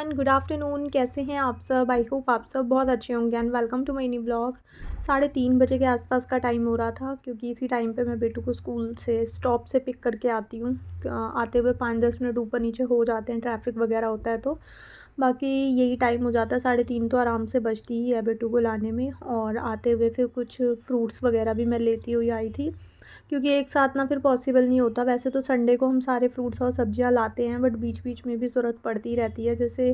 Everyone, good afternoon. कैसे हैं आप सब? आई होप आप सब बहुत अच्छे होंगे and welcome to my new blog. 3:30 बजे के आसपास का टाइम हो रहा था क्योंकि इसी टाइम पे मैं बेटू को स्कूल से स्टॉप से पिक करके आती हूँ। आते हुए 5-10 मिनट ऊपर नीचे हो जाते हैं, ट्रैफिक वगैरह होता है तो बाकी यही टाइम हो जाता है। 3:30 तो आराम से बजती ही है बेटू को लाने में। और आते हुए फिर कुछ फ्रूट्स वगैरह भी मैं लेती हुई आई थी क्योंकि एक साथ ना फिर पॉसिबल नहीं होता। वैसे तो संडे को हम सारे फ्रूट्स और सब्जियां लाते हैं, बट बीच बीच में भी ज़रूरत पड़ती रहती है, जैसे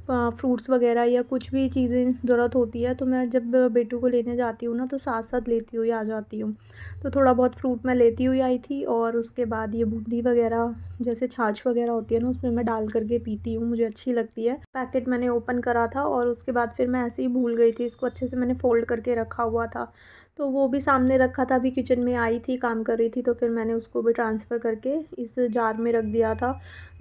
फ्रूट्स वगैरह या कुछ भी चीज़ें ज़रूरत होती है। तो मैं जब बेटू को लेने जाती हूँ ना तो साथ साथ लेती हुई आ जाती हूँ। तो थोड़ा बहुत फ्रूट मैं लेती हुई आई थी और उसके बाद ये बूंदी वगैरह जैसे छाछ वगैरह होती है ना उसमें मैं डाल करके पीती हूँ, मुझे अच्छी लगती है। पैकेट मैंने ओपन करा था और उसके बाद फिर मैं ऐसे ही भूल गई थी, इसको अच्छे से मैंने फ़ोल्ड करके रखा हुआ था तो वो भी सामने रखा था। अभी किचन में आई थी, काम कर रही थी, तो फिर मैंने उसको भी ट्रांसफ़र करके इस जार में रख दिया था।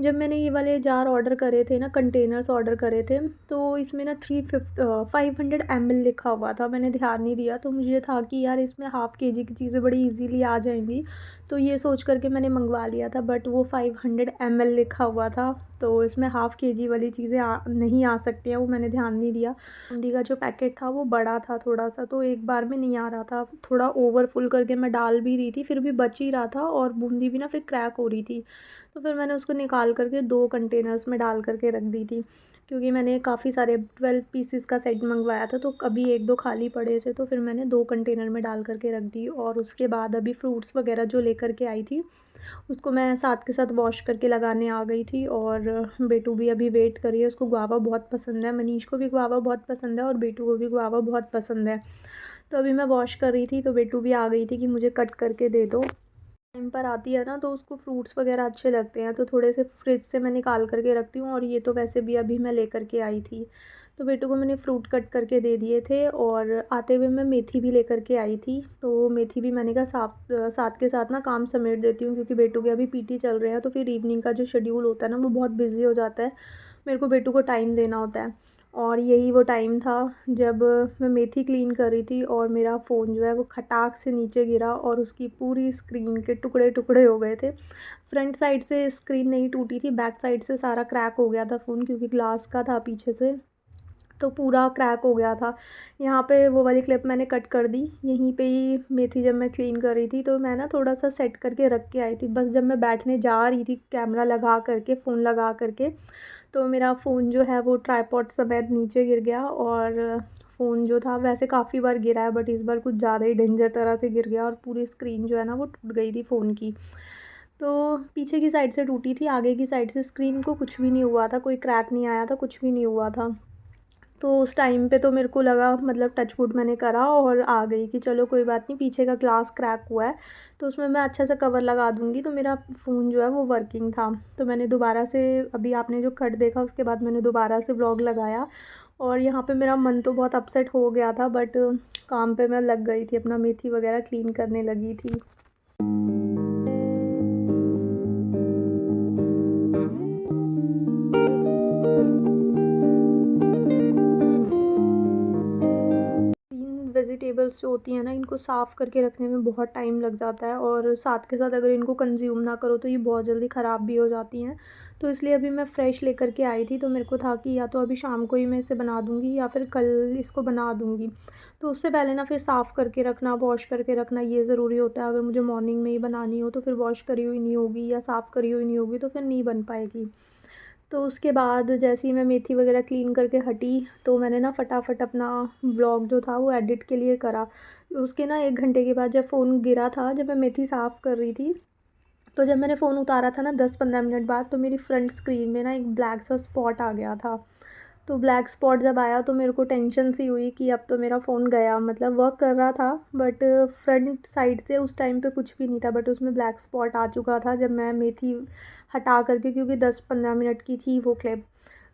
जब मैंने ये वाले जार ऑर्डर करे थे ना, कंटेनर्स ऑर्डर करे थे, तो इसमें ना 500 ml लिखा हुआ था। मैंने ध्यान नहीं दिया तो मुझे था कि यार इसमें हाफ़ केजी की चीज़ें बड़ी ईज़िली आ जाएंगी, तो ये सोच करके मैंने मंगवा लिया था। बट वो 500 ml लिखा हुआ था, तो इसमें हाफ़ केजी वाली चीज़ें नहीं आ सकती हैं, वो मैंने ध्यान नहीं दिया। बूंदी का जो पैकेट था वो बड़ा था थोड़ा सा, तो एक बार में नहीं आ रहा था। थोड़ा ओवर फुल करके मैं डाल भी रही थी, फिर भी बच ही रहा था और बूंदी भी ना फिर क्रैक हो रही थी। तो फिर मैंने उसको निकाल करके 2 कंटेनर्स में डाल करके रख दी थी क्योंकि मैंने काफ़ी सारे 12 पीसेस का सेट मंगवाया था, तो अभी 1-2 खाली पड़े थे, तो फिर मैंने 2 कंटेनर में डाल करके रख दी। और उसके बाद अभी फ्रूट्स वगैरह जो लेकर के आई थी उसको मैं साथ के साथ वॉश करके लगाने आ गई थी। और बेटू भी अभी वेट कर रही है, उसको गुआवा बहुत पसंद है। मनीष को भी गुआवा बहुत पसंद है और बेटू को भी गुआवा बहुत पसंद है। तो अभी मैं वॉश कर रही थी तो बेटू भी आ गई थी कि मुझे कट करके दे दो। टाइम पर आती है ना तो उसको फ्रूट्स वगैरह अच्छे लगते हैं, तो थोड़े से फ्रिज से मैं निकाल करके रखती हूँ। और ये तो वैसे भी अभी मैं लेकर के आई थी, तो बेटू को मैंने फ़्रूट कट करके दे दिए थे। और आते हुए मैं मेथी भी लेकर के आई थी, तो मेथी भी मैंने कहा साथ के साथ ना काम समेट देती हूँ क्योंकि बेटू के अभी पीटी चल रहे हैं, तो फिर इवनिंग का जो शेड्यूल होता है ना वो बहुत बिजी हो जाता है, मेरे को बेटू को टाइम देना होता है। और यही वो टाइम था जब मैं मेथी क्लीन कर रही थी और मेरा फ़ोन जो है वो खटाक से नीचे गिरा और उसकी पूरी स्क्रीन के टुकड़े टुकड़े हो गए थे। फ्रंट साइड से स्क्रीन नहीं टूटी थी, बैक साइड से सारा क्रैक हो गया था फ़ोन, क्योंकि ग्लास का था पीछे से, तो पूरा क्रैक हो गया था। यहाँ पे वो वाली क्लिप मैंने कट कर दी। यहीं पे ही मेथी जब मैं क्लीन कर रही थी तो मैं ना थोड़ा सा सेट करके रख के आई थी, बस जब मैं बैठने जा रही थी कैमरा लगा करके, फ़ोन लगा करके, तो मेरा फ़ोन जो है वो ट्राइपॉड समेत नीचे गिर गया। और फ़ोन जो था वैसे काफ़ी बार गिरा है, बट इस बार कुछ ज़्यादा ही डेंजर तरह से गिर गया और पूरी स्क्रीन जो है ना वो टूट गई थी फ़ोन की। तो पीछे की साइड से टूटी थी, आगे की साइड से स्क्रीन को कुछ भी नहीं हुआ था, कोई क्रैक नहीं आया था, कुछ भी नहीं हुआ था। तो उस टाइम पे तो मेरे को लगा, मतलब टच वुड मैंने करा और आ गई कि चलो कोई बात नहीं, पीछे का ग्लास क्रैक हुआ है तो उसमें मैं अच्छे से कवर लगा दूँगी। तो मेरा फ़ोन जो है वो वर्किंग था, तो मैंने दोबारा से, अभी आपने जो कट देखा उसके बाद मैंने दोबारा से व्लॉग लगाया। और यहाँ पे मेरा मन तो बहुत अपसेट हो गया था, बट काम पे मैं लग गई थी, अपना मेथी वगैरह क्लीन करने लगी थी। 3 वेजिटेबल्स जो होती हैं ना, इनको साफ़ करके रखने में बहुत टाइम लग जाता है और साथ के साथ अगर इनको कंज़्यूम ना करो तो ये बहुत जल्दी ख़राब भी हो जाती हैं। तो इसलिए अभी मैं फ़्रेश लेकर के आई थी, तो मेरे को था कि या तो अभी शाम को ही मैं इसे बना दूँगी या फिर कल इसको बना दूँगी। तो उससे पहले ना फिर साफ़ करके रखना, वॉश करके रखना ये ज़रूरी होता है। अगर मुझे मॉर्निंग में ही बनानी हो तो फिर वॉश करी हुई नहीं होगी या साफ़ करी हुई नहीं होगी तो फिर नहीं बन पाएगी। तो उसके बाद जैसे ही मैं मेथी वगैरह क्लीन करके हटी तो मैंने ना फटाफट अपना व्लॉग जो था वो एडिट के लिए करा। उसके ना 1 घंटे के बाद जब फ़ोन गिरा था, जब मैं मेथी साफ़ कर रही थी, तो जब मैंने फ़ोन उतारा था ना 10-15 मिनट बाद, तो मेरी फ्रंट स्क्रीन में ना एक ब्लैक सा स्पॉट आ गया था। तो ब्लैक स्पॉट जब आया तो मेरे को टेंशन सी हुई कि अब तो मेरा फ़ोन गया, मतलब वर्क कर रहा था बट फ्रंट साइड से उस टाइम पे कुछ भी नहीं था, बट उसमें ब्लैक स्पॉट आ चुका था जब मैं मेथी हटा करके, क्योंकि 10-15 मिनट की थी वो क्लिप।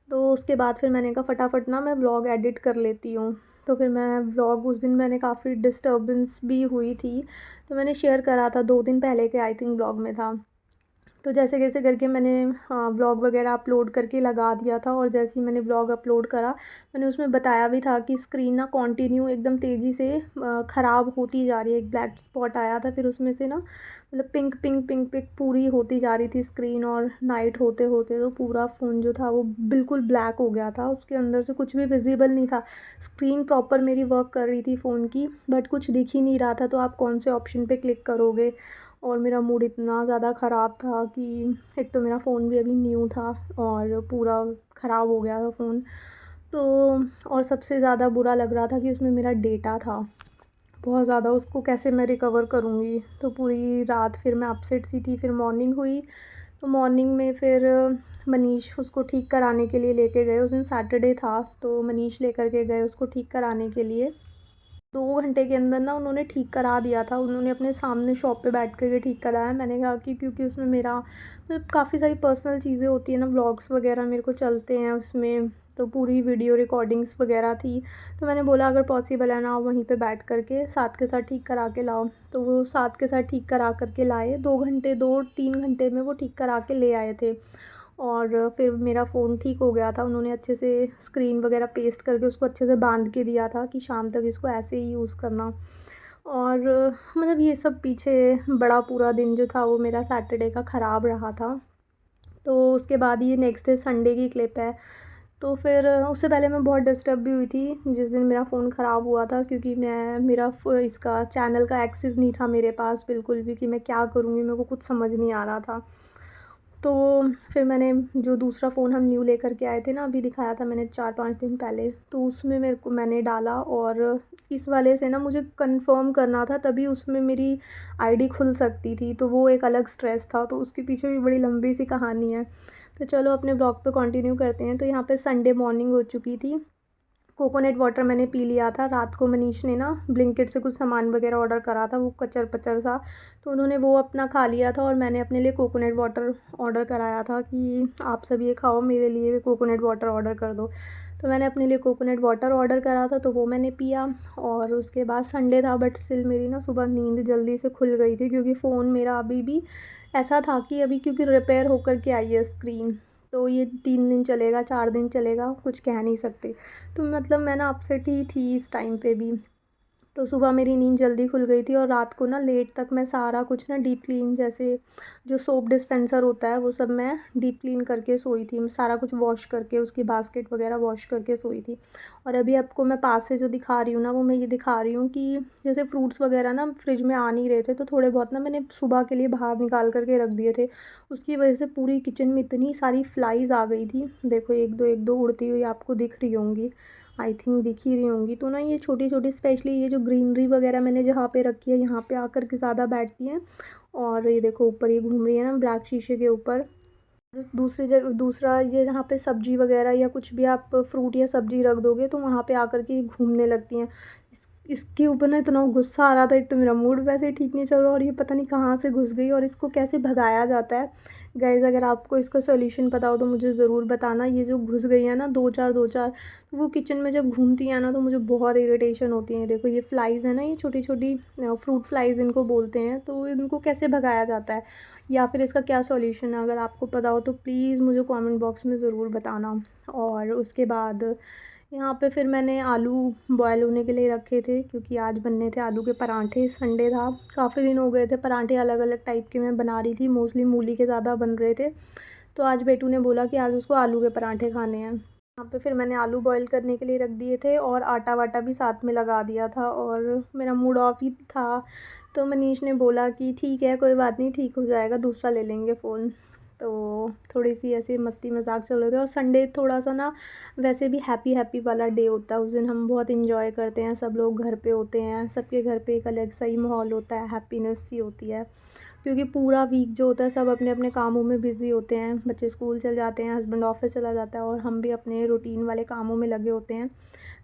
तो उसके बाद फिर मैंने कहा फटाफट ना मैं व्लॉग एडिट कर लेती हूँ। तो फिर मैं व्लॉग, उस दिन मैंने काफ़ी डिस्टर्बेंस भी हुई थी, तो मैंने शेयर करा था 2 दिन पहले के, आई थिंक व्लॉग में था। तो जैसे कैसे करके मैंने व्लॉग वगैरह अपलोड करके लगा दिया था। और जैसे ही मैंने व्लॉग अपलोड करा, मैंने उसमें बताया भी था कि स्क्रीन ना कंटिन्यू एकदम तेज़ी से ख़राब होती जा रही है। एक ब्लैक स्पॉट आया था, फिर उसमें से ना मतलब पिंक पिंक पिंक पिंक पूरी होती जा रही थी स्क्रीन। और नाइट होते होते तो पूरा फ़ोन जो था वो बिल्कुल ब्लैक हो गया था, उसके अंदर से कुछ भी विजिबल नहीं था। स्क्रीन प्रॉपर मेरी वर्क कर रही थी फ़ोन की, बट कुछ दिख ही नहीं रहा था। तो आप कौन से ऑप्शन पे क्लिक करोगे। और मेरा मूड इतना ज़्यादा ख़राब था कि एक तो मेरा फ़ोन भी अभी न्यू था और पूरा ख़राब हो गया था फ़ोन। तो और सबसे ज़्यादा बुरा लग रहा था कि उसमें मेरा डेटा था बहुत ज़्यादा, उसको कैसे मैं रिकवर करूँगी। तो पूरी रात फिर मैं अपसेट सी थी। फिर मॉर्निंग हुई, तो मॉर्निंग में फिर मनीष उसको ठीक कराने के लिए लेके गए। उस दिन सैटरडे था, तो मनीष लेकर के गए उसको ठीक कराने के लिए। 2 घंटे के अंदर ना उन्होंने ठीक करा दिया था। उन्होंने अपने सामने शॉप पे बैठ कर के ठीक कराया। मैंने कहा कि क्योंकि उसमें मेरा मतलब काफ़ी सारी पर्सनल चीज़ें होती हैं ना, व्लॉग्स वगैरह मेरे को चलते हैं उसमें, तो पूरी वीडियो रिकॉर्डिंग्स वगैरह थी। तो मैंने बोला अगर पॉसिबल है ना, वहीं पे बैठ कर के साथ के साथ ठीक करा के लाओ। तो वो साथ के साथ ठीक करा कर के लाए। 2-3 घंटे में वो ठीक करा के ले आए थे। और फिर मेरा फ़ोन ठीक हो गया था। उन्होंने अच्छे से स्क्रीन वगैरह पेस्ट करके उसको अच्छे से बांध के दिया था कि शाम तक इसको ऐसे ही यूज़ करना। और मतलब ये सब पीछे बड़ा पूरा दिन जो था वो मेरा सैटरडे का ख़राब रहा था। तो उसके बाद ये नेक्स्ट डे संडे की क्लिप है। तो फिर उससे पहले मैं बहुत डिस्टर्ब भी हुई थी जिस दिन मेरा फ़ोन ख़राब हुआ था, क्योंकि मेरा इसका चैनल का एक्सेस नहीं था मेरे पास बिल्कुल भी कि मैं क्या करूँगी, मेरे को कुछ समझ नहीं आ रहा था। तो फिर मैंने जो दूसरा फ़ोन हम न्यू लेकर के आए थे ना, अभी दिखाया था मैंने 4-5 दिन पहले, तो उसमें मैंने डाला। और इस वाले से ना मुझे कंफ़र्म करना था, तभी उसमें मेरी आईडी खुल सकती थी। तो वो एक अलग स्ट्रेस था, तो उसके पीछे भी बड़ी लंबी सी कहानी है। तो चलो अपने ब्लॉग पे कंटिन्यू करते हैं। तो यहाँ पे संडे मॉर्निंग हो चुकी थी। कोकोनट वाटर मैंने पी लिया था। रात को मनीष ने ना ब्लिंकिट से कुछ सामान वगैरह ऑर्डर करा था, वो कचर-पचर सा, तो उन्होंने वो अपना खा लिया था। और मैंने अपने लिए कोकोनट वाटर ऑर्डर कराया था कि आप सब ये खाओ, मेरे लिए कोकोनट वाटर ऑर्डर कर दो। तो मैंने अपने लिए कोकोनट वाटर ऑर्डर करा था, तो वो मैंने पिया। और उसके बाद संडे था, बट स्टिल मेरी ना सुबह नींद जल्दी से खुल गई थी, क्योंकि फ़ोन मेरा अभी भी ऐसा था कि अभी क्योंकि रिपेयर होकर के आई है स्क्रीन, तो ये 3 दिन चलेगा, 4 दिन चलेगा, कुछ कह नहीं सकते। तो मतलब मैं ना अपसेट ही थी इस टाइम पे भी। तो सुबह मेरी नींद जल्दी खुल गई थी, और रात को ना लेट तक मैं सारा कुछ ना डीप क्लीन, जैसे जो सोप डिस्पेंसर होता है वो सब मैं डीप क्लीन करके सोई थी। मैं सारा कुछ वॉश करके, उसकी बास्केट वगैरह वॉश करके सोई थी। और अभी आपको मैं पास से जो दिखा रही हूँ ना, वो मैं ये दिखा रही हूँ कि जैसे फ्रूट्स वगैरह ना फ्रिज में आ नहीं रहे थे, तो थोड़े बहुत ना मैंने सुबह के लिए बाहर निकाल करके रख दिए थे। उसकी वजह से पूरी किचन में इतनी सारी फ्लाइज़ आ गई थी। देखो एक दो उड़ती हुई आपको दिख रही होंगी, आई थिंक दिख ही रही होंगी। तो ना ये छोटी-छोटी, स्पेशली ये जो ग्रीनरी वगैरह मैंने जहाँ पे रखी है, यहाँ पे आकर के ज़्यादा बैठती हैं। और ये देखो ऊपर ये घूम रही है ना ब्लैक शीशे के ऊपर। दूसरी जगह दूसरा ये जहाँ पे सब्ज़ी वगैरह या कुछ भी आप फ्रूट या सब्ज़ी रख दोगे, तो वहाँ पे आकर के ये घूमने लगती हैं। इसके ऊपर ना इतना गुस्सा आ रहा था। एक तो मेरा मूड वैसे ही ठीक नहीं चल रहा, और ये पता नहीं कहाँ से घुस गई, और इसको कैसे भगाया जाता है। गाइज़ अगर आपको इसका सॉल्यूशन पता हो तो मुझे ज़रूर बताना। ये जो घुस गई है ना 2-4 तो वो किचन में जब घूमती है ना, तो मुझे बहुत इरिटेशन होती है। देखो ये फ्लाइज़ है ना, ये छोटी-छोटी फ्रूट फ्लाइज़ इनको बोलते हैं। तो इनको कैसे भगाया जाता है, या फिर इसका क्या सॉल्यूशन है, अगर आपको पता हो तो प्लीज़ मुझे कमेंट बॉक्स में ज़रूर बताना। और उसके बाद यहाँ पे फिर मैंने आलू बॉयल होने के लिए रखे थे, क्योंकि आज बनने थे आलू के पराठे। संडे था, काफ़ी दिन हो गए थे पराठे अलग अलग टाइप के मैं बना रही थी, मोस्टली मूली के ज़्यादा बन रहे थे। तो आज बेटू ने बोला कि आज उसको आलू के पराठे खाने हैं। यहाँ पे फिर मैंने आलू बॉईल करने के लिए रख दिए थे, और आटा वाटा भी साथ में लगा दिया था, और मेरा मूड ऑफ ही था। तो मनीष ने बोला कि ठीक है कोई बात नहीं, ठीक हो जाएगा, दूसरा ले लेंगे फ़ोन। तो थोड़ी सी ऐसे मस्ती मजाक चल रहे थे। और संडे थोड़ा सा ना वैसे भी हैप्पी हैप्पी वाला डे होता है। उस दिन हम बहुत इंजॉय करते हैं, सब लोग घर पे होते हैं, सबके घर पे एक अलग सही माहौल होता है, हैप्पीनेस सी होती है। क्योंकि पूरा वीक जो होता है सब अपने अपने कामों में बिज़ी होते हैं, बच्चे स्कूल चल जाते हैं, हस्बैंड ऑफिस चला जाता है, और हम भी अपने रूटीन वाले कामों में लगे होते हैं।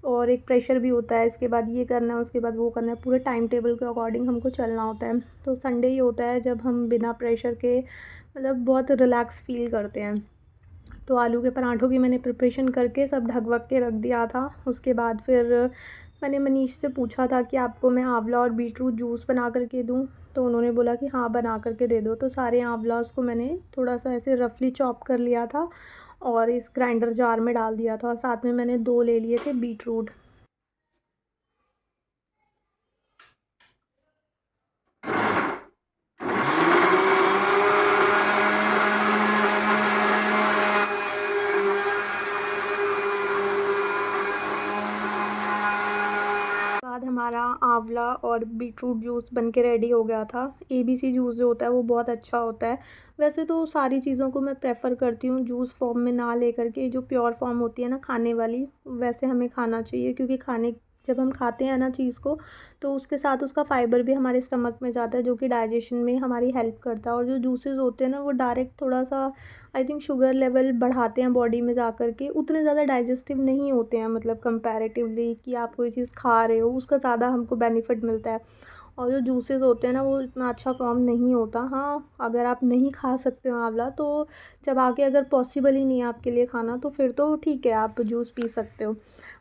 और एक प्रेशर भी होता है, इसके बाद ये करना है, उसके बाद वो करना है, पूरे टाइम टेबल के अकॉर्डिंग हमको चलना होता है। तो संडे ही होता है जब हम बिना प्रेशर के मतलब बहुत रिलैक्स फ़ील करते हैं। तो आलू के पराठों की मैंने प्रिपरेशन करके सब ढक वक के रख दिया था। उसके बाद फिर मैंने मनीष से पूछा था कि आपको मैं आंवला और बीटरूट जूस बना कर के दूँ, तो उन्होंने बोला कि हाँ बना कर के दे दो। तो सारे आंवलास को मैंने थोड़ा सा ऐसे रफली चॉप कर लिया था और इस ग्राइंडर जार में डाल दिया था, और साथ में मैंने 2 ले लिए थे बीटरूट। बाद हमारा आंवला और बीटरूट जूस बन के रेडी हो गया था। एबीसी जूस जो होता है वो बहुत अच्छा होता है। वैसे तो सारी चीज़ों को मैं प्रेफ़र करती हूँ जूस फॉर्म में ना लेकर के, जो प्योर फॉर्म होती है ना खाने वाली, वैसे हमें खाना चाहिए, क्योंकि जब हम खाते हैं ना चीज़ को, तो उसके साथ उसका फ़ाइबर भी हमारे स्टमक में जाता है, जो कि डाइजेशन में हमारी हेल्प करता है। और जो जूसेस होते हैं ना वो डायरेक्ट थोड़ा सा आई थिंक शुगर लेवल बढ़ाते हैं बॉडी में जा कर के, उतने ज़्यादा डाइजेस्टिव नहीं होते हैं, मतलब कंपैरेटिवली कि आप कोई चीज़ खा रहे हो उसका ज़्यादा हमको बेनिफिट मिलता है। और जो जूसेस होते हैं ना वो इतना अच्छा फॉर्म नहीं होता। हाँ, अगर आप नहीं खा सकते हो आंवला, तो जब आगे अगर पॉसिबल ही नहीं है आपके लिए खाना, तो फिर तो ठीक है, आप जूस पी सकते हो।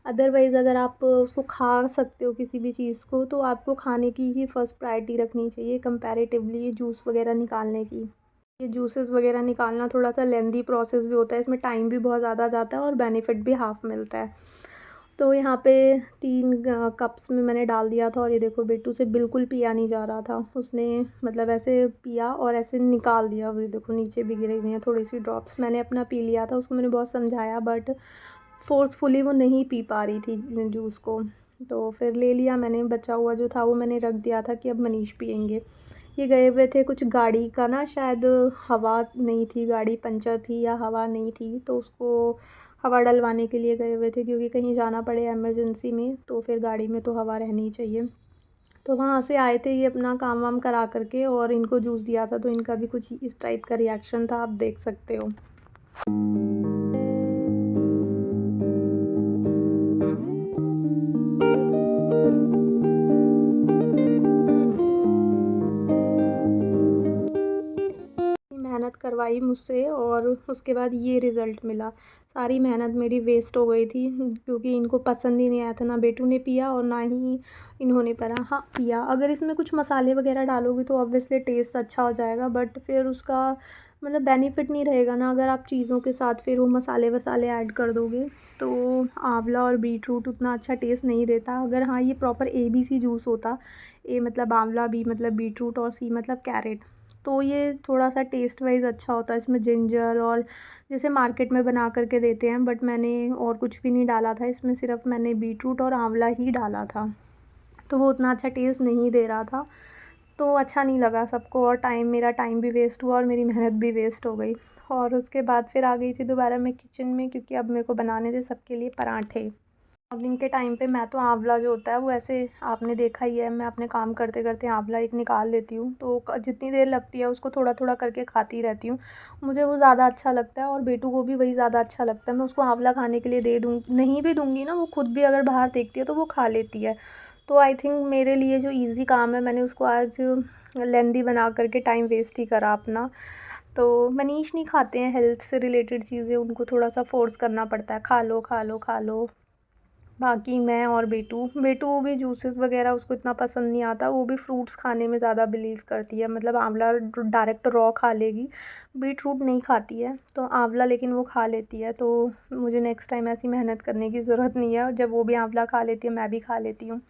अदरवाइज़ अगर आप उसको खा सकते हो किसी भी चीज़ को, तो आपको खाने की ही फर्स्ट प्रायोरिटी रखनी चाहिए कंपैरेटिवली जूस वगैरह निकालने की। ये जूसेस वगैरह निकालना थोड़ा सा लेंदी प्रोसेस भी होता है, इसमें टाइम भी बहुत ज़्यादा जाता है और बेनिफिट भी हाफ़ मिलता है। तो यहाँ पे 3 कप्स में मैंने डाल दिया था, और ये देखो बेटू से बिल्कुल पिया नहीं जा रहा था। उसने मतलब ऐसे पिया और ऐसे निकाल दिया। वो देखो नीचे भी गिरी हुई हैं थोड़ी सी ड्रॉप्स। मैंने अपना पी लिया था, उसको मैंने बहुत समझाया, बट फ़ोर्सफुली वो नहीं पी पा रही थी जूस को। तो फिर ले लिया मैंने, बचा हुआ जो था वो मैंने रख दिया था कि अब मनीष पिएंगे। ये गए हुए थे कुछ गाड़ी का ना, शायद हवा नहीं थी, गाड़ी पंचर थी या हवा नहीं थी, तो उसको हवा डलवाने के लिए गए हुए थे, क्योंकि कहीं जाना पड़े इमरजेंसी में, तो फिर गाड़ी में तो हवा रहनी ही चाहिए। तो वहाँ से आए थे ये अपना काम वाम करा करके, और इनको जूस दिया था, तो इनका भी कुछ इस टाइप का रिएक्शन था, आप देख सकते हो। मेहनत करवाई मुझसे और उसके बाद ये रिज़ल्ट मिला। सारी मेहनत मेरी वेस्ट हो गई थी, क्योंकि इनको पसंद ही नहीं आया था। ना बेटू ने पिया और ना ही इन्होंने पिया। अगर इसमें कुछ मसाले वगैरह डालोगे तो ऑब्वियसली टेस्ट अच्छा हो जाएगा, बट फिर उसका मतलब बेनिफिट नहीं रहेगा ना, अगर आप चीज़ों के साथ फिर वो मसाले वसाले ऐड कर दोगे। तो आंवला और बीटरूट उतना अच्छा टेस्ट नहीं देता। अगर हाँ ये प्रॉपर एबीसी जूस होता, ए मतलब आंवला, बी मतलब बीटरूट और सी मतलब कैरेट, तो ये थोड़ा सा टेस्ट वाइज़ अच्छा होता है। इसमें जिंजर और जैसे मार्केट में बना कर के देते हैं, बट मैंने और कुछ भी नहीं डाला था इसमें, सिर्फ मैंने बीटरूट और आंवला ही डाला था, तो वो उतना अच्छा टेस्ट नहीं दे रहा था। तो अच्छा नहीं लगा सबको, और मेरा टाइम भी वेस्ट हुआ और मेरी मेहनत भी वेस्ट हो गई। और उसके बाद फिर आ गई थी दोबारा मैं किचन में, क्योंकि अब मेरे को बनाने थे सबके लिए पराठे। मॉर्निंग के टाइम पे मैं तो आंवला जो होता है वो ऐसे, आपने देखा ही है, मैं अपने काम करते करते आंवला एक निकाल लेती हूँ, तो जितनी देर लगती है उसको थोड़ा थोड़ा करके खाती रहती हूँ। मुझे वो ज़्यादा अच्छा लगता है, और बेटू को भी वही ज़्यादा अच्छा लगता है। मैं उसको आंवला खाने के लिए दे दूँ, नहीं भी दूँगी ना, वो खुद भी अगर बाहर देखती है तो वो खा लेती है। तो आई थिंक मेरे लिए जो ईज़ी काम है, मैंने उसको आज लेंदी बना करके टाइम वेस्ट ही करा अपना। तो मनीष नहीं खाते हैं हेल्थ से रिलेटेड चीज़ें, उनको थोड़ा सा फ़ोर्स करना पड़ता है, खा लो खा लो खा लो। बाकी मैं और बेटू बेटू भी जूसेस वगैरह उसको इतना पसंद नहीं आता, वो भी फ्रूट्स खाने में ज़्यादा बिलीव करती है, मतलब आंवला डायरेक्ट रॉ खा लेगी, बीटरूट नहीं खाती है, तो आंवला लेकिन वो खा लेती है। तो मुझे नेक्स्ट टाइम ऐसी मेहनत करने की ज़रूरत नहीं है, जब वो भी आंवला खा लेती है मैं भी खा लेती हूँ,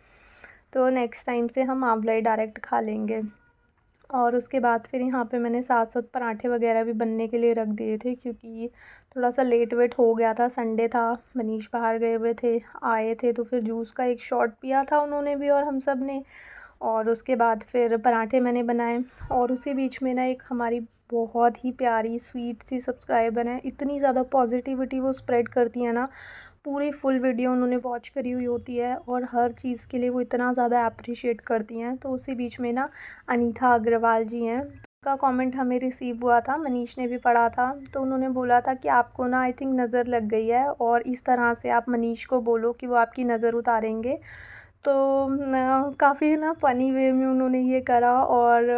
तो नेक्स्ट टाइम से हम आंवला ही डायरेक्ट खा लेंगे। और उसके बाद फिर यहाँ पे मैंने साथ साथ पराठे वगैरह भी बनने के लिए रख दिए थे, क्योंकि थोड़ा सा लेट वेट हो गया था, संडे था, मनीष बाहर गए हुए थे, आए थे, तो फिर जूस का एक शॉट पिया था उन्होंने भी और हम सब ने। और उसके बाद फिर पराठे मैंने बनाए, और उसी बीच में ना एक हमारी बहुत ही प्यारी स्वीट सी सब्सक्राइबर है, इतनी ज़्यादा पॉजिटिविटी वो स्प्रेड करती है ना, पूरी फुल वीडियो उन्होंने वॉच करी हुई होती है, और हर चीज़ के लिए वो इतना ज़्यादा अप्रिशिएट करती हैं। तो उसी बीच में ना अनीता अग्रवाल जी हैं, उनका कमेंट हमें रिसीव हुआ था, मनीष ने भी पढ़ा था, तो उन्होंने बोला था कि आपको ना आई थिंक नज़र लग गई है, और इस तरह से आप मनीष को बोलो कि वो आपकी नज़र उतारेंगे। तो काफ़ी ना फ़नी वे में उन्होंने ये करा और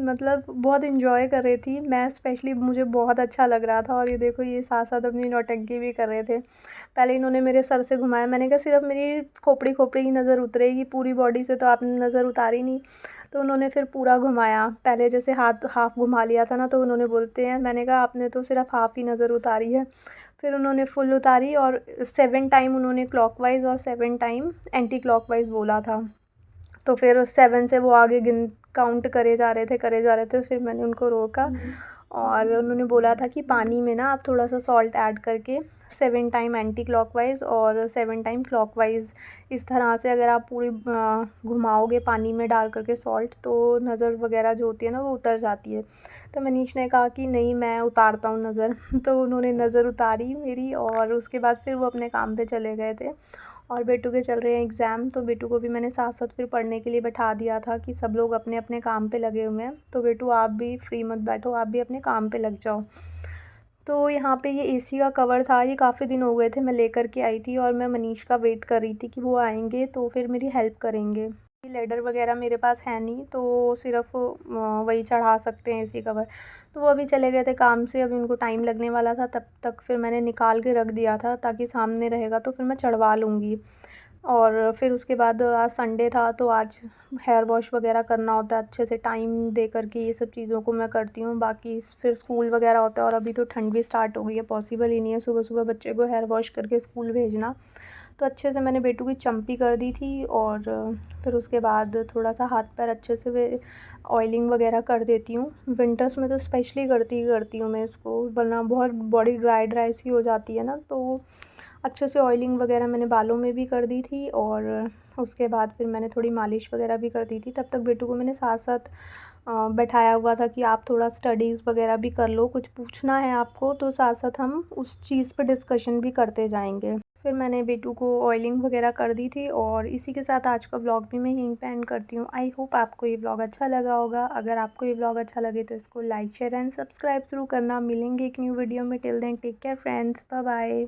मतलब बहुत इन्जॉय कर रही थी मैं, स्पेशली मुझे बहुत अच्छा लग रहा था। और ये देखो ये साथ साथ अपनी नौटंकी भी कर रहे थे। पहले इन्होंने मेरे सर से घुमाया, मैंने कहा सिर्फ मेरी खोपड़ी खोपड़ी की नज़र उतरेगी, पूरी बॉडी से तो आपने नज़र उतारी नहीं। तो उन्होंने फिर पूरा घुमाया, पहले जैसे हाथ हाफ़ घुमा लिया था ना, तो उन्होंने बोलते हैं, मैंने कहा आपने तो सिर्फ हाफ़ ही नज़र उतारी है। फिर उन्होंने फुल उतारी और 7 टाइम उन्होंने क्लॉकवाइज़ और 7 टाइम एंटी क्लॉकवाइज़ बोला था। तो फिर 7 से वो आगे गिन काउंट करे जा रहे थे, फिर मैंने उनको रोका और उन्होंने बोला था कि पानी में ना आप थोड़ा सा सॉल्ट ऐड करके 7 टाइम एंटी क्लॉकवाइज़ और 7 टाइम क्लॉकवाइज़, इस तरह से अगर आप पूरी घुमाओगे पानी में डाल करके सॉल्ट, तो नज़र वगैरह जो होती है ना वो उतर जाती है। तो मनीष ने कहा कि नहीं मैं उतारता हूँ नज़र तो उन्होंने नज़र उतारी मेरी और उसके बाद फिर वो अपने काम पे चले गए थे। और बेटू के चल रहे हैं एग्ज़ाम, तो बेटू को भी मैंने साथ साथ फिर पढ़ने के लिए बैठा दिया था कि सब लोग अपने अपने काम पे लगे हुए हैं, तो बेटू आप भी फ्री मत बैठो, आप भी अपने काम पे लग जाओ। तो यहाँ पे ये एसी का कवर था, ये काफ़ी दिन हो गए थे मैं लेकर के आई थी और मैं मनीष का वेट कर रही थी कि वो आएंगे तो फिर मेरी हेल्प करेंगे। लेडर वगैरह मेरे पास है नहीं, तो सिर्फ वही चढ़ा सकते हैं एसी कवर। तो वो अभी चले गए थे काम से, अभी उनको टाइम लगने वाला था, तब तक फिर मैंने निकाल के रख दिया था ताकि सामने रहेगा तो फिर मैं चढ़वा लूँगी। और फिर उसके बाद आज संडे था, तो आज हेयर वॉश वगैरह करना होता है, अच्छे से टाइम दे करके ये सब चीज़ों को मैं करती हूँ। बाकी फिर स्कूल वगैरह होता है और अभी तो ठंड भी स्टार्ट हो गई है, पॉसिबल ही नहीं है सुबह सुबह बच्चे को हेयर वॉश करके स्कूल भेजना। तो अच्छे से मैंने बेटू की चंपी कर दी थी और फिर उसके बाद थोड़ा सा हाथ पैर अच्छे से वे ऑयलिंग वगैरह कर देती हूँ। विंटर्स में तो स्पेशली करती हूँ मैं इसको, वरना बहुत बॉडी ड्राई ड्राई सी हो जाती है ना, तो अच्छे से ऑयलिंग वगैरह मैंने बालों में भी कर दी थी और उसके बाद फिर मैंने थोड़ी मालिश वगैरह भी कर दी थी। तब तक बेटू को मैंने साथ साथ बैठाया हुआ था कि आप थोड़ा स्टडीज़ वगैरह भी कर लो, कुछ पूछना है आपको तो साथ साथ हम उस चीज़ पर डिस्कशन भी करते जाएंगे। फिर मैंने बेटू को ऑयलिंग वगैरह कर दी थी और इसी के साथ आज का व्लॉग भी मैं यहीं पे एंड करती हूँ। आई होप आपको ये व्लॉग अच्छा लगा होगा। अगर आपको ये व्लॉग अच्छा लगे तो इसको लाइक शेयर एंड सब्सक्राइब ज़रूर करना। मिलेंगे एक न्यू वीडियो में, till then take care friends, bye bye.